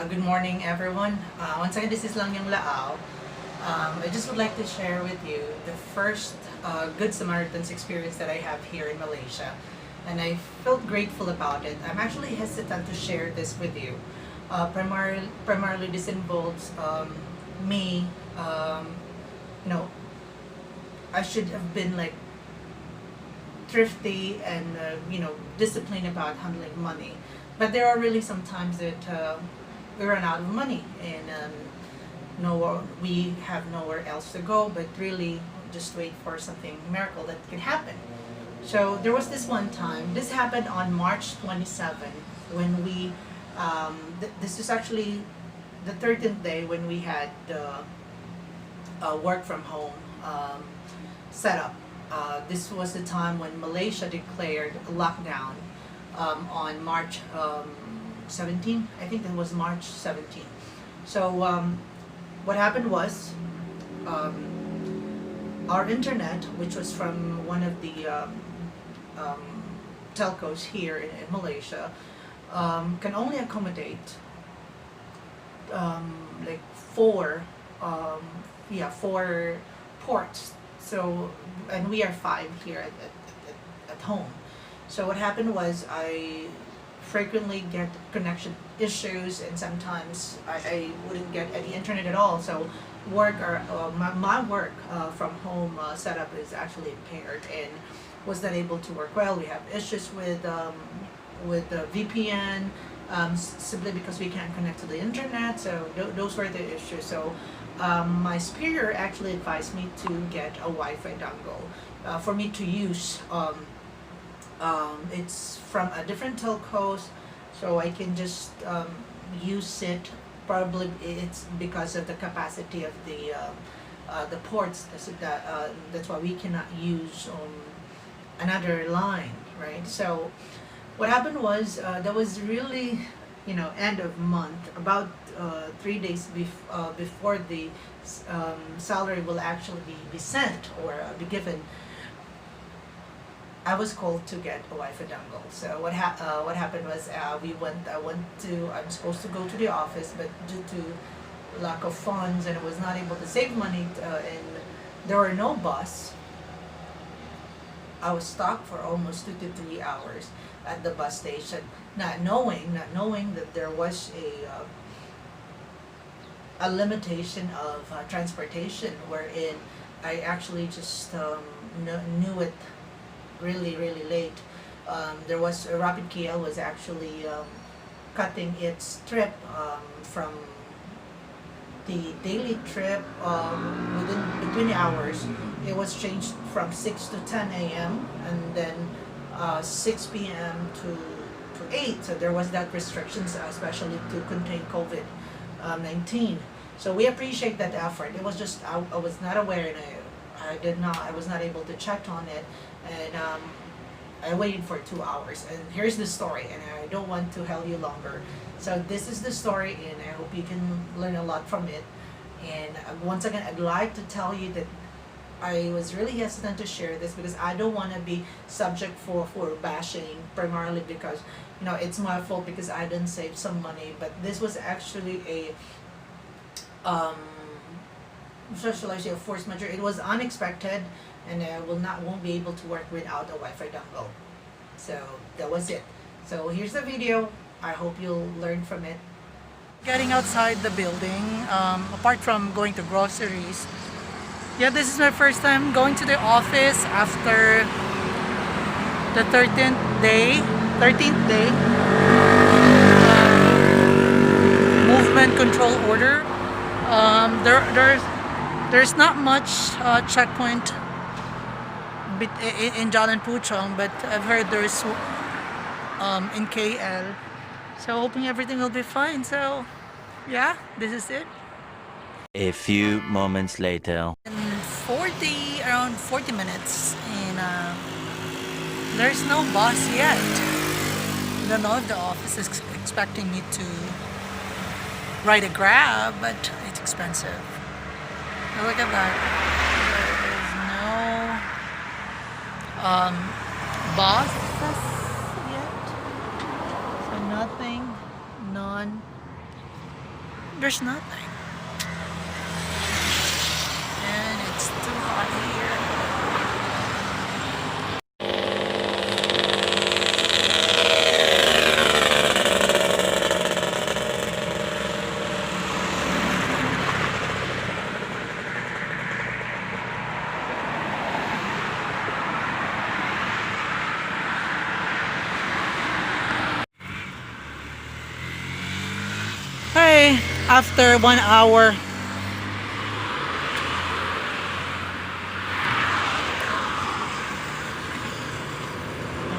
Good morning, everyone. Once again, this is lang yung Lao. I just would like to share with you the first Good Samaritans experience that I have here in Malaysia, and I felt grateful about it. I'm actually hesitant to share this with you. Primarily, this involves me. You know, I should have been like thrifty and disciplined about handling money, but there are really some times that we run out of money and we have nowhere else to go but really just wait for something miracle that can happen. So there was this one time, this happened on March 27 when we this is actually the 13th day when we had work from home set up. This was the time when Malaysia declared a lockdown on March 17. I think it was March 17. So what happened was our internet, which was from one of the telcos here in Malaysia, can only accommodate like four ports. So, and we are five here at home. So what happened was I frequently get connection issues, and sometimes I wouldn't get any internet at all. So my work from home setup is actually impaired and was not able to work well. We have issues with the VPN simply because we can't connect to the internet. So those were the issues. So my superior actually advised me to get a Wi-Fi dongle for me to use. It's from a different telcos, so I can just use it. Probably it's because of the capacity of the ports. That's why we cannot use another line, right? So what happened was that was really end of month, about 3 days before the salary will actually be sent or be given. I was called to get a Wi-Fi dongle. So what happened was I'm supposed to go to the office, but due to lack of funds and I was not able to save money and there were no bus, I was stuck for almost 2 to 3 hours at the bus station, not knowing that there was a limitation of transportation, wherein I actually just knew it really late. There was Rapid KL was actually cutting its trip from the daily trip between the hours. It was changed from 6 to 10 a.m. and then 6 p.m. to 8. So there was that restrictions, especially to contain COVID-19. So we appreciate that effort. It was just I was not aware, and I was not able to check on it, and I waited for 2 hours. And here's the story, and I don't want to held you longer. So this is the story, and I hope you can learn a lot from it. And once again, I'd like to tell you that I was really hesitant to share this because I don't want to be subject for shing, primarily because it's my fault because I didn't save some money. But this was actually a shall I say, a force majeure. It was unexpected, and I won't be able to work without a Wi-Fi dongle. So that was it. So here's the video. I hope you'll learn from it. Getting outside the building, apart from going to groceries, yeah, this is my first time going to the office after the 13th day movement control order. There's not much checkpoint in Jalan Puchong, but I've heard there's in KL. So hoping everything will be fine. So yeah, this is it. A few moments later. Around 40 minutes, and there's no bus yet. I don't know if the office is expecting me to ride a Grab, but it's expensive. Look at that. There is no buses yet. nothing, none. There's nothing. And it's too hot here. Hey, after 1 hour.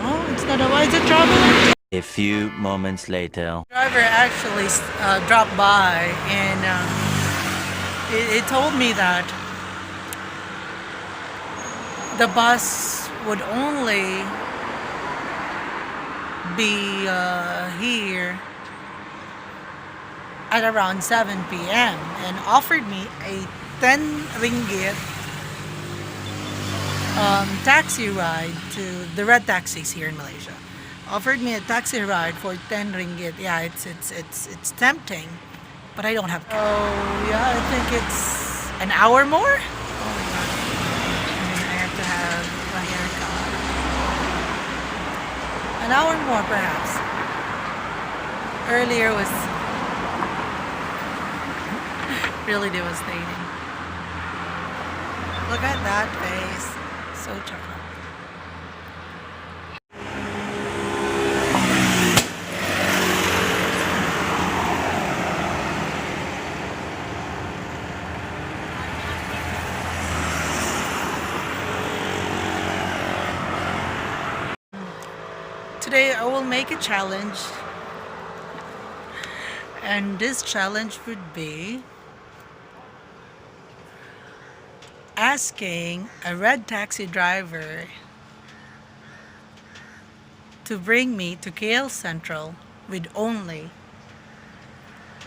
Oh, it's not a why is it traveling? A few moments later. Driver actually dropped by and it told me that the bus would only be here at around 7 p.m. and offered me a 10 ringgit taxi ride to the red taxis here in Malaysia. Offered me a taxi ride for 10 ringgit. Yeah, it's tempting, but I don't have. Oh yeah, I think it's an hour more. Oh my god, and I have to have a haircut. An hour more perhaps. Earlier was really devastating. Look at that face. So chocolate. Today I will make a challenge. And this challenge would be asking a red taxi driver to bring me to KL Central with only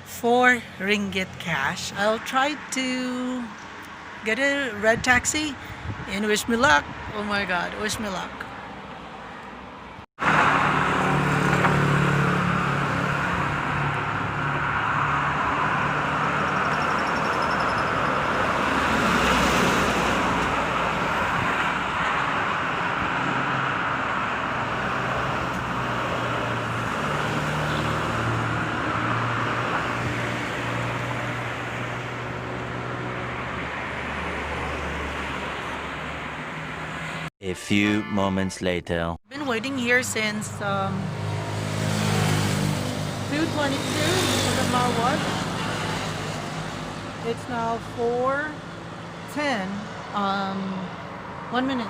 4 ringgit cash. I'll try to get a red taxi and wish me luck. Oh my god, wish me luck. A few moments later. Been waiting here since 2:22. Look at my watch. It's now 4:10. 1 minute.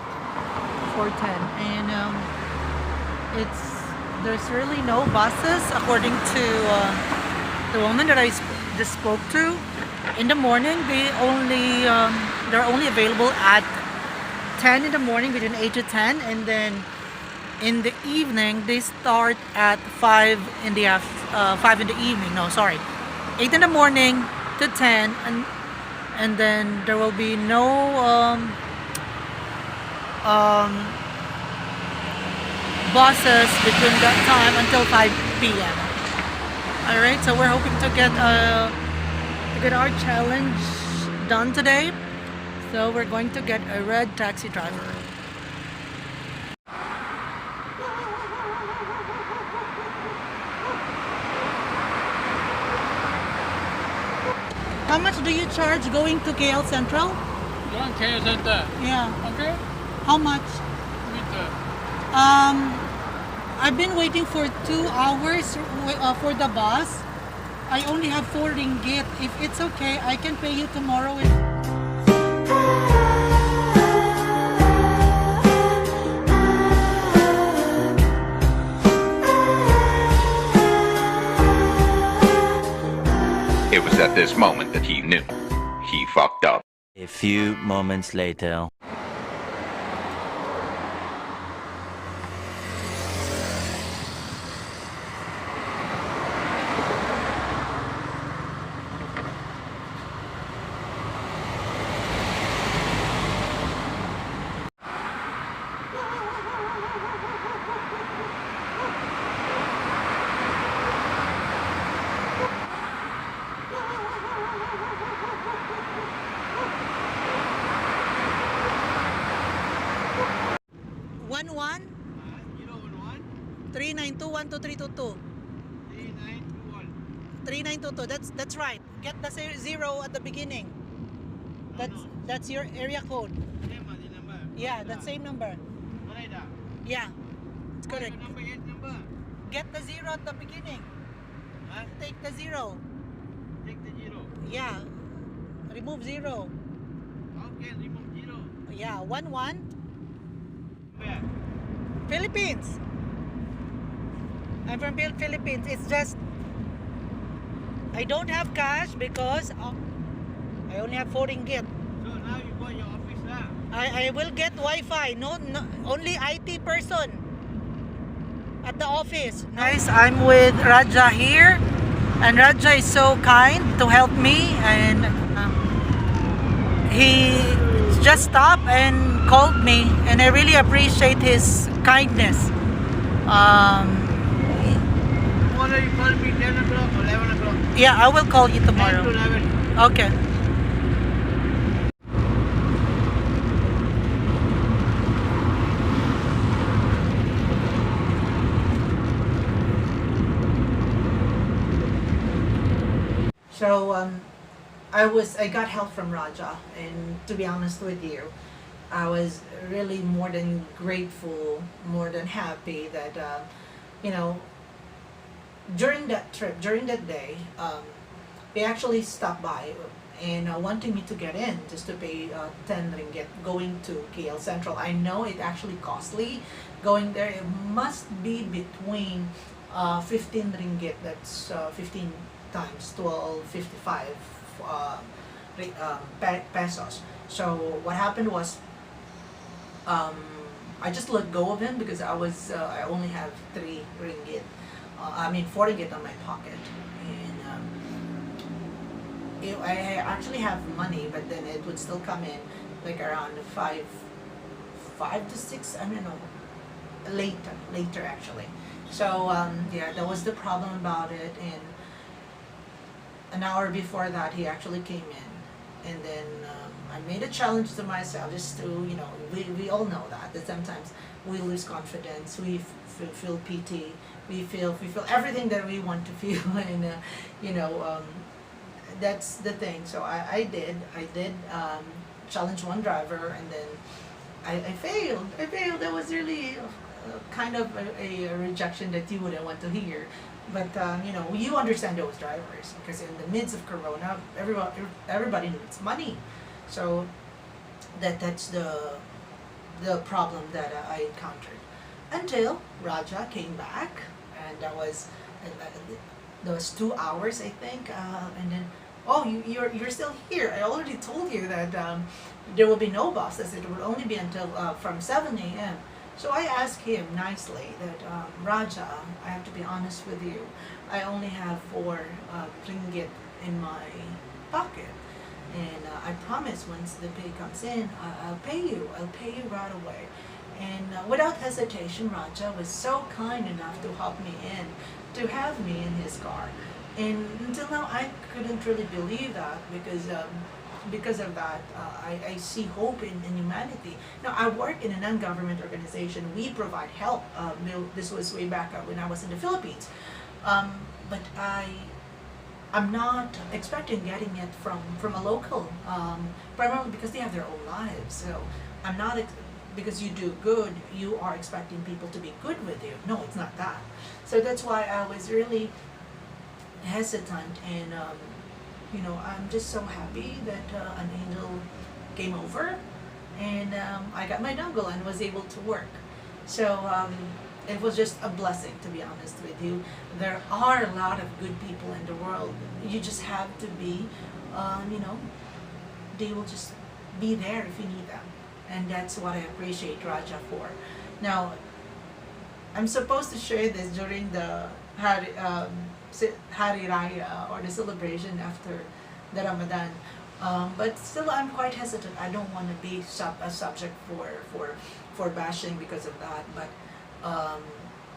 4:10, and there's really no buses according to the woman that I just spoke to. In the morning, they're only available at 10 in the morning, between 8 to 10, and then in the evening they start at 5 in the 5 in the evening. No, sorry, 8 in the morning to 10, and then there will be no buses between that time until 5 p.m. All right, so we're hoping to get our challenge done today. So we're going to get a red taxi driver. How much do you charge going to KL Central? Going KL Center. Yeah. Okay. How much? I've been waiting for 2 hours for the bus. I only have 4 ringgit. If it's okay, I can pay you tomorrow. It was at this moment that he knew. He fucked up. A few moments later. 11 011 392 12322. 3921. 3922. That's right. Get the zero at the beginning. That's your area code. Same the number. Yeah, that same number. Rajah. Yeah, it's correct. Your number, yes number. Get the zero at the beginning. Huh? Take the zero. Take the 0. Yeah, remove zero. Okay, remove 0. Yeah, 11 Where? Philippines. I'm from Philippines. It's just I don't have cash because I only have 4 ringgit. So now you go your office lah. I will get Wi-Fi. No, only IT person at the office. Guys, I'm with Rajah here, and Rajah is so kind to help me, and he just stopped and called me, and I really appreciate his kindness. Tomorrow you call me 10 o'clock or 11 o'clock. Yeah, I will call you 10 to tomorrow. 11. Okay. So I got help from Rajah, and to be honest with you, I was really more than grateful, more than happy that during that trip, during that day, they actually stopped by and wanting me to get in just to pay 10 ringgit going to KL Central. I know it actually costly going there. It must be between 15 ringgit. That's 15 times 12.55 pesos. So what happened was I just let go of him because I only have 3 ringgit. 4 ringgit on my pocket, and I actually have money, but then it would still come in like around 5 to 6. I don't know, later actually. So yeah, that was the problem about it. And an hour before that, he actually came in, and then I made a challenge to myself just to, we all know that sometimes we lose confidence, we feel pity, we feel everything that we want to feel, and that's the thing. So I did challenge one driver, and then I failed. That was really kind of a rejection that you wouldn't want to hear. But you understand those drivers, because in the midst of Corona, everybody needs money. So that's the problem that I encountered until Rajah came back, and that was 2 hours, I think, and then you're still here. I already told you that there will be no buses. It will only be until from 7 a.m. So I asked him nicely that, Rajah, I have to be honest with you, I only have 4 ringgit in my pocket, and I promise once the pay comes in, I'll pay you right away. And without hesitation, Rajah was so kind enough to help me in, to have me in his car. And until now, I couldn't really believe that, because of that, I see hope in humanity. Now, I work in a non-government organization. We provide help. This was way back when I was in the Philippines. But I'm not expecting getting it from a local, primarily because they have their own lives. So I'm not, because you do good, you are expecting people to be good with you. No, it's not that. So that's why I was really hesitant, and I'm just so happy that an angel came over, and I got my dongle and was able to work. So it was just a blessing, to be honest with you. There are a lot of good people in the world. You just have to be, they will just be there if you need them. And that's what I appreciate Rajah for. Now, I'm supposed to share this during the Hari Raya, or the celebration after the Ramadan, but still I'm quite hesitant. I don't want to be a subject for bashing because of that.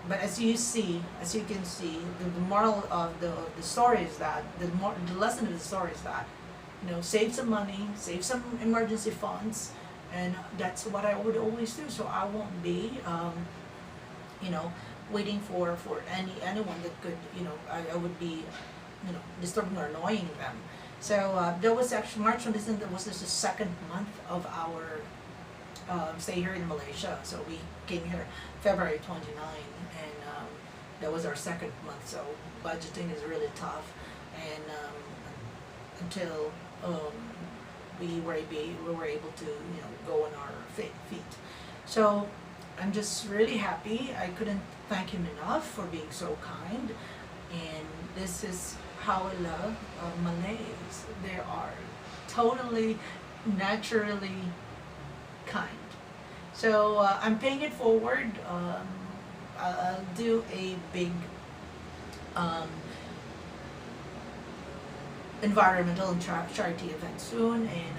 But as you can see, the moral of the story is that the lesson of the story is that, save some money, save some emergency funds, and that's what I would always do. So I won't be, you know, waiting for anyone that could, you know, I would be, you know, disturbing or annoying them. So that was actually March 22nd. That was just the second month of our stay here in Malaysia. So we came here February 29, and that was our second month. So budgeting is really tough, and until we were able to, you know, go on our feet. So I'm just really happy. I couldn't thank him enough for being so kind, and this is how I love Malays. They are totally, naturally kind. So I'm paying it forward. I'll do a big environmental and charity event soon, and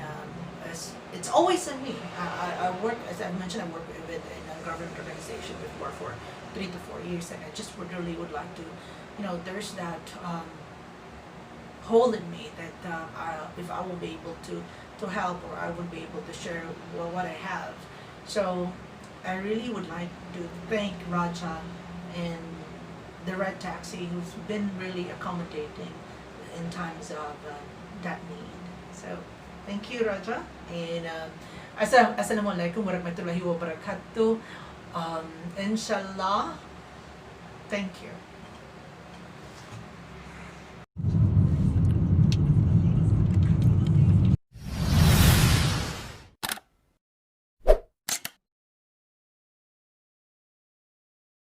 it's always in me. I work, as I mentioned, I work with in a government organization before for 3 to 4 years, and I just really would like to, you know, there's that hole in me that if I will be able to help, or I would be able to share what I have. So I really would like to thank Rajah and the Red Taxi, who's been really accommodating in times of that need. So thank you, Rajah, and Assalamualaikum warahmatullahi wabarakatuh. Inshallah, thank you.